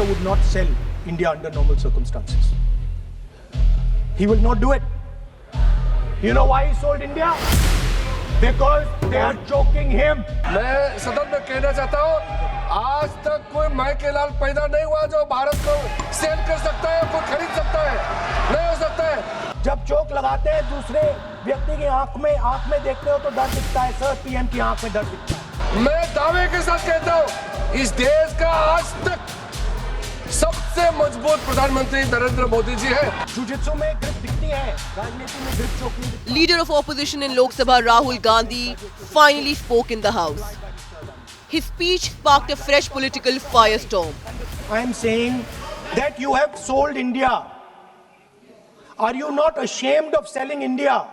Minister would not sell India under normal circumstances. He will not do it. You know why he sold India? Because they are choking him. मैं सदन में कहना चाहता हूँ, आज तक कोई माई के लाल पैदा नहीं हुआ जो भारत को सेल कर सकता है, कोई खरीद सकता है, नहीं हो सकता है। जब चोक लगाते हैं दूसरे व्यक्ति की आंख में देखते हो तो डर दिखता है सर, पीएम की आंख में डर दिखता है। मैं दावे के साथ कहता हूँ, इस देश का आज तक सबसे मजबूत प्रधानमंत्री नरेंद्र मोदी जी है। जुजित्सु में ग्रिप दिखती है, राजनीति में ग्रिप चोक नहीं दिखती। Leader of opposition in Lok Sabha Rahul Gandhi finally spoke in the House. His speech sparked a fresh political firestorm. I am saying that you have sold India. Are you not ashamed of selling India?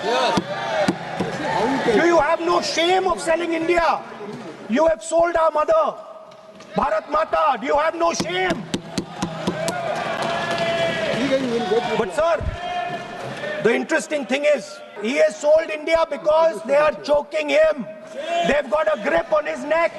Yes. Do you have no shame of selling India? You have sold our mother, Bharat Mata. Do you have no shame? But sir, the interesting thing is, he has sold India because they are choking him. They've got a grip on his neck.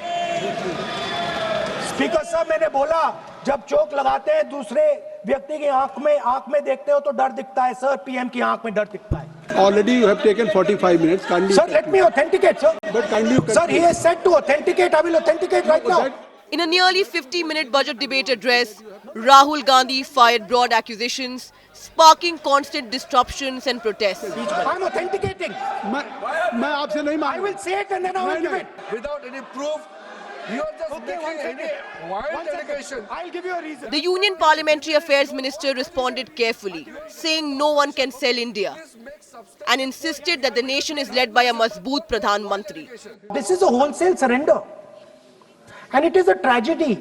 Speaker साहब, मैंने बोला जब चोक लगाते हैं दूसरे व्यक्ति की आंख में देखते हो तो डर दिखता है सर, पीएम की आंख में डर दिखता है। Already you have taken 45 minutes. Kindly Sir, let me authenticate, sir. But kindly you Sir, he has said to authenticate. I will authenticate right now. In a nearly 50-minute budget debate address, Rahul Gandhi fired broad accusations, sparking constant disruptions and protests. I'm authenticating. मैं आपसे नहीं I मांग will say it and then I will give it. Without any proof, you are just Okay, one making any second. wild One second. allegation. I'll give you a reason. The Union Parliamentary Affairs Minister responded carefully, saying no one can sell India, and insisted that the nation is led by a Mazboot Pradhan Mantri. This is a wholesale surrender. And it is a tragedy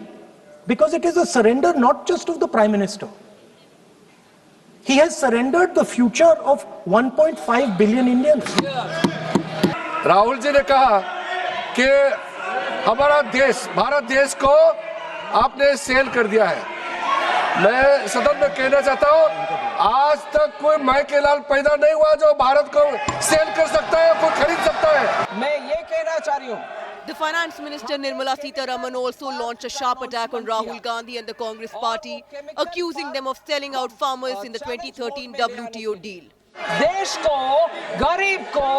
because it is a surrender not just of the Prime Minister. He has surrendered the future of 1.5 billion Indians. Rahul ji ने कहा कि हमारा देश, भारत देश को आपने cell कर दिया है। मैं सदन में कहना चाहता हूँ, आज तक कोई माई के लाल पैदा नहीं हुआ जो भारत को सेल कर सकता है, कोई खरीद सकता है। मैं ये कहना चाह रही हूँ, The Finance Minister Nirmala Sitharaman also launched a sharp attack on Rahul Gandhi and the Congress Party, accusing them of selling out farmers in the 2013 WTO deal. देश को, गरीब को,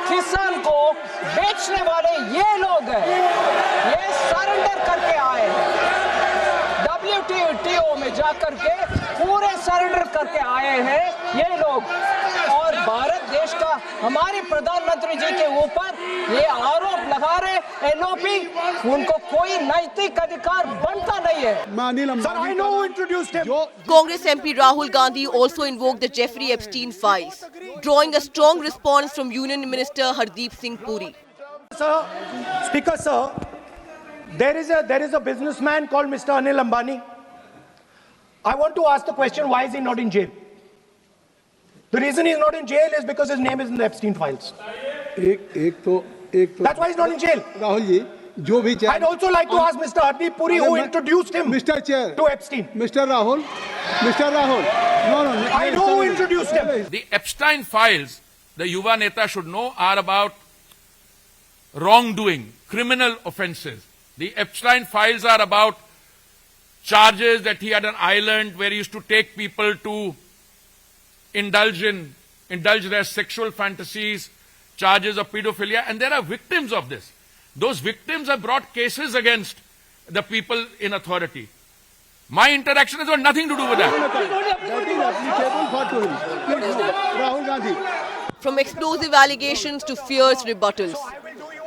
किसान को बेचने वाले ये लोग हैं, ये सरेंडर करके आए हैं, WTO में जाकर के पूरे सरेंडर करके आए हैं ये लोग। और भारत देश का हमारे प्रधानमंत्री जी के ऊपर ये आरोप लगा रहे एलओपी, उनको कोई नैतिक अधिकार बनता नहीं है। मैं Anil Sir, I know who introduced him. Congress MP Rahul Gandhi also invoked the Jeffrey Epstein files, drawing a strong response from Union Minister Hardeep Singh Puri. Sir, Speaker, sir, there is a businessman called Mr. Anil Ambani. I want to ask the question, why is he not in jail? The reason he's not in jail is because his name is in the Epstein files. एक तो That's why he's not in jail. Rahul ji, जो भी I'd also like to ask Mr. Hardeep Puri, who introduced him Mr. Chair, to Epstein. Mr. Rahul, no. I know who introduced him. The Epstein files, the Yuva Neta should know, are about wrongdoing, criminal offences. The Epstein files are about charges that he had an island where he used to take people to indulge their sexual fantasies, charges of pedophilia, and there are victims of this. Those victims have brought cases against the people in authority. My interaction has got nothing to do with that. That is applicable for him. Please, no. Rahul Gandhi. From explosive allegations to fierce rebuttals,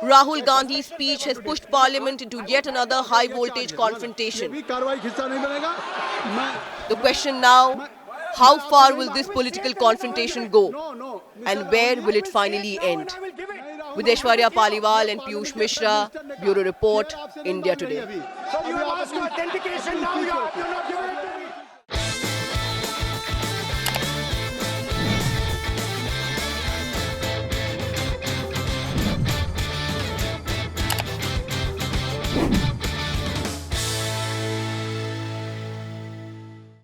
Rahul Gandhi's speech has pushed Parliament into yet another high-voltage confrontation. भी कार्रवाई हिस्सा नहीं बनेगा। The question now, how far will this political confrontation go? And where will it finally end? With Aishwarya Paliwal and Piyush Mishra, Bureau Report, India Today. So you have asked for authentication, now you're not giving it.